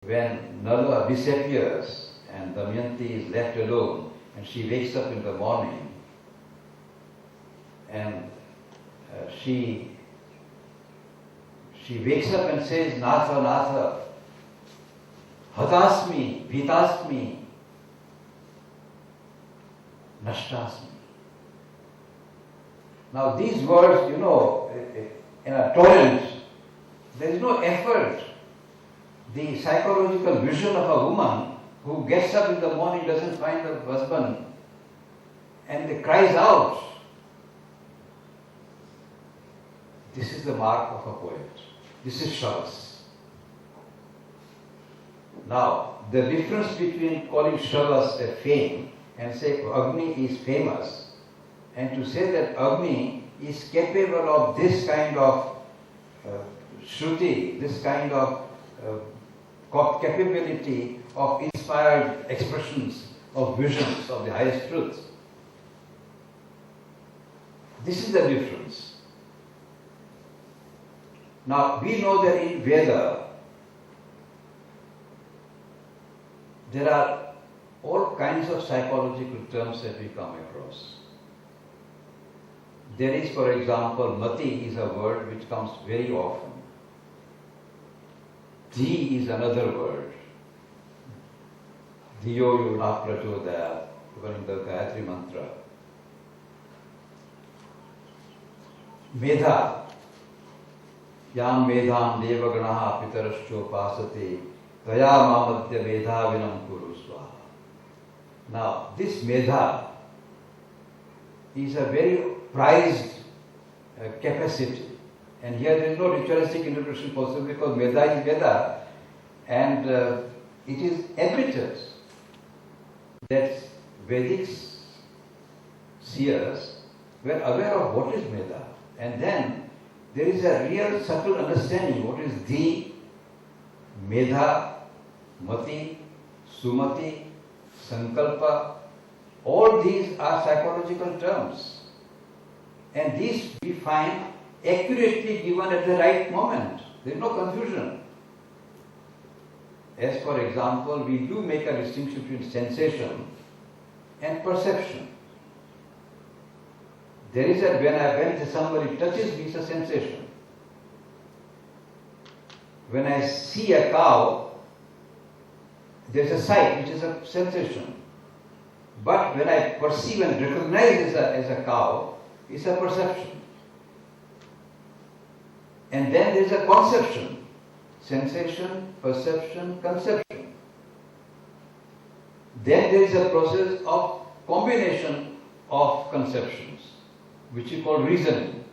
when Nala disappears and Damayanti is left alone and she wakes up in the morning and she wakes up and says, Natha, Natha, Hatasmi, Vitasmi, Nashtasmi. Now these words, in a torrent, there is no effort. The psychological vision of a woman who gets up in the morning, doesn't find her husband, and cries out. This is the mark of a poet. This is Shavas. Now, the difference between calling Shavas a fame and say Agni is famous, and to say that Agni is capable of this kind of Shruti, this kind of capability of inspired expressions of visions of the highest truths. This is the difference. Now, we know that in Veda, there are all kinds of psychological terms that we come across. There is, for example, Mati is a word which comes very often. Dhi is another word. Dhiyo yuna prachodaya, even in the Gayatri mantra. Medha. Yam medham devaganaha pitarascho pasate taya mamadya medha vinam kuru swaha. Now, this medha is a very prized capacity. And here there is no ritualistic interpretation possible because Veda is Veda, and it is admitted that Vedic seers were aware of what is Veda, and then there is a real subtle understanding what is Dhi, Medha, Mati, Sumati, Sankalpa. All these are psychological terms, and these we find accurately given at the right moment. There is no confusion. As for example, we do make a distinction between sensation and perception. There is when somebody touches me, it's a sensation. When I see a cow, there is a sight, which is a sensation. But when I perceive and recognize as a cow, it's a perception. And then there is a conception. Sensation, perception, conception. Then there is a process of combination of conceptions, which we call reasoning.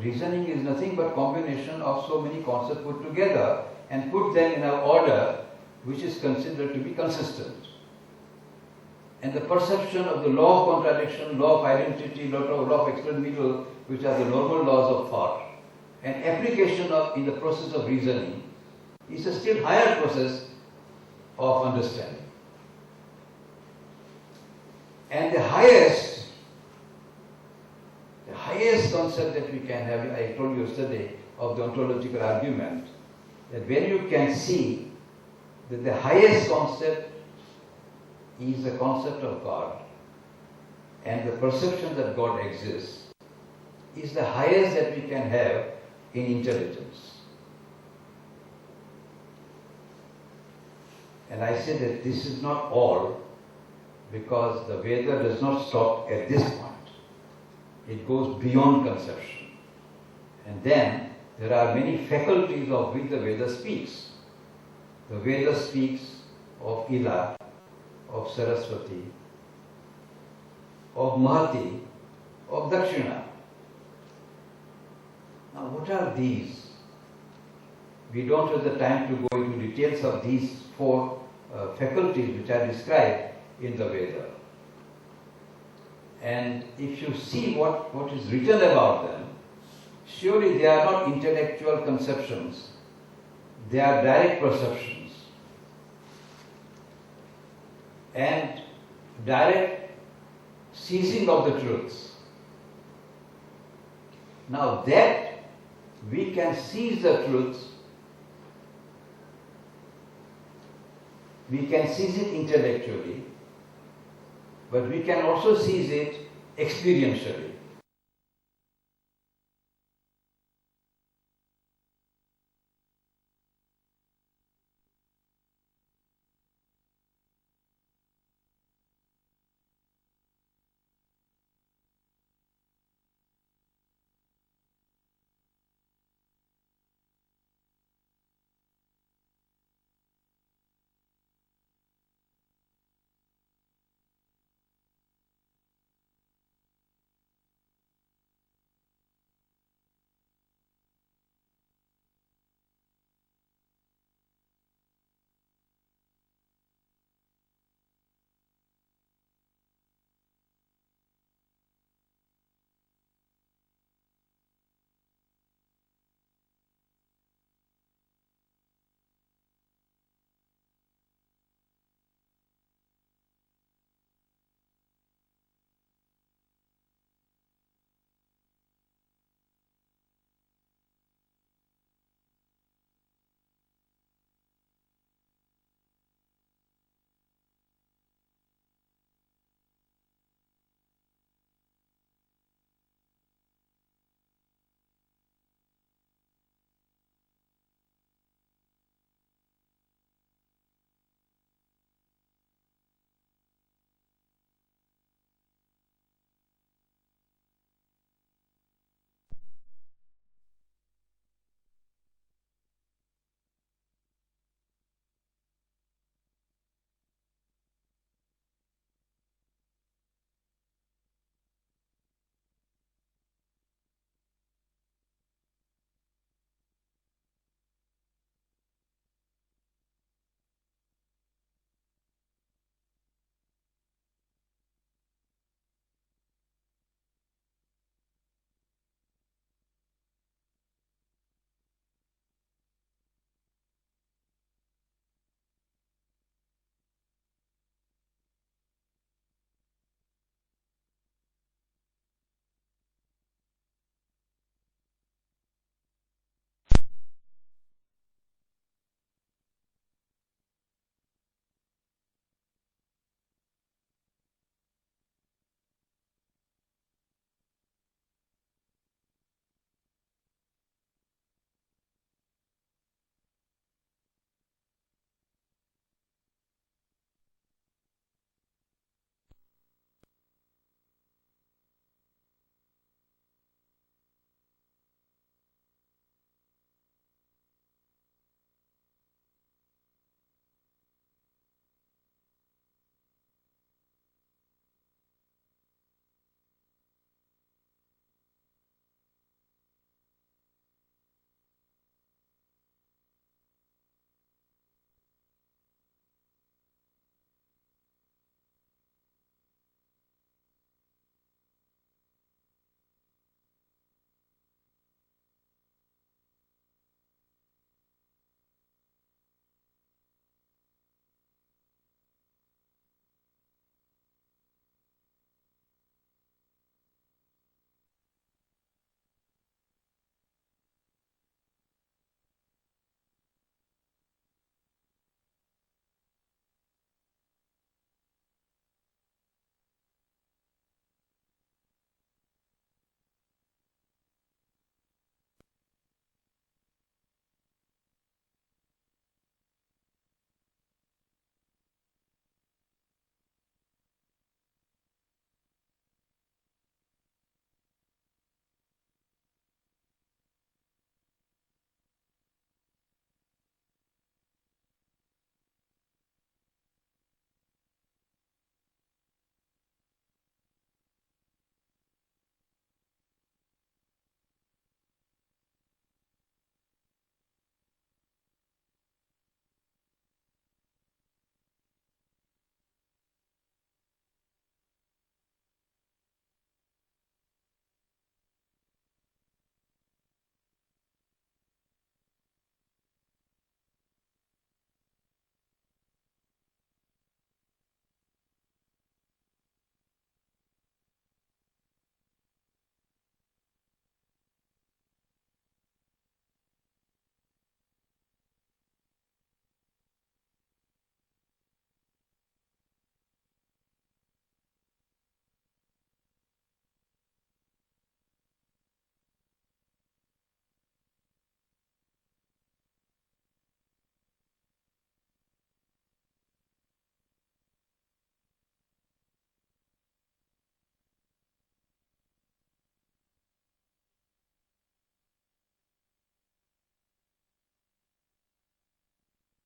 Reasoning is nothing but combination of so many concepts put together and put them in an order which is considered to be consistent. And the perception of the law of contradiction, law of identity, law of external middle, which are the normal laws of thought, and application in the process of reasoning is a still higher process of understanding. And the highest concept that we can have, I told you yesterday, of the ontological argument, that when you can see that the highest concept is the concept of God, and the perception that God exists is the highest that we can have in intelligence. And I say that this is not all, because the Veda does not stop at this point. It goes beyond conception. And then there are many faculties of which the Veda speaks. The Veda speaks of Ila, of Saraswati, of Mahati, of Dakshina. Now what are these? We don't have the time to go into details of these four faculties which are described in the Veda. And if you see what is written about them, surely they are not intellectual conceptions, they are direct perceptions and direct seizing of the truths. Now that we can seize the truths We can seize it intellectually, but we can also seize it experientially.